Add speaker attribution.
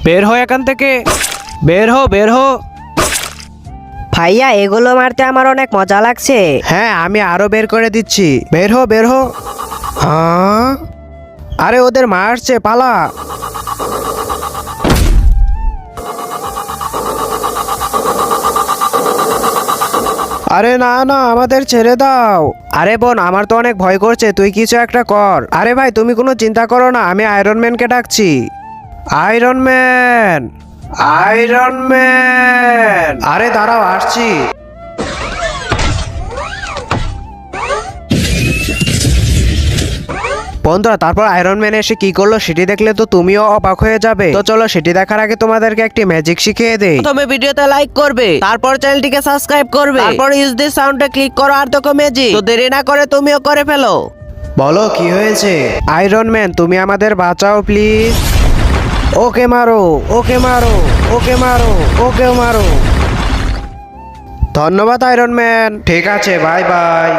Speaker 1: বের হো এখান থেকে, বের হো বের হো।
Speaker 2: ভাইয়া এগুলো মারতে আমার অনেক মজা লাগছে।
Speaker 3: হ্যাঁ আমি আরো বের করে দিচ্ছি, বের হো বের হো। হ্যাঁ আরে ওদের মারছে, পালা। আরে না না, আমাদের ছেড়ে দাও। আরে বোন, আমার তো অনেক ভয় করছে, তুই কিছু একটা কর। আরে ভাই তুমি কোনো চিন্তা করো না, আমি আয়রন ম্যানকে ডাকছি। আয়রন ম্যান, আয়রন ম্যান, আরে দাঁড়াও আসছি। বন্ধুরা, তারপর আয়রন ম্যান এসে কি করলো সেটি দেখলে তো তুমিও অবাক হয়ে যাবে। তো চলো সেটি দেখার আগে তোমাদেরকে একটি ম্যাজিক শিখিয়ে দেই।
Speaker 1: প্রথমে ভিডিওতে লাইক করবে, তারপর চ্যানেলটিকে সাবস্ক্রাইব করবে, তারপর ইউজ দিস সাউন্ডে ক্লিক করো আর দেখো ম্যাজিক। তো দেরি না করে তুমিও করে ফেলো।
Speaker 3: বলো কি হয়েছে? আয়রন ম্যান তুমি আমাদের বাঁচাও প্লিজ। ওকে মারো, ওকে মারো, ওকে মারো, ওকে মারো। ধন্যবাদ আয়রন ম্যান। ঠিক আছে, বাই বাই।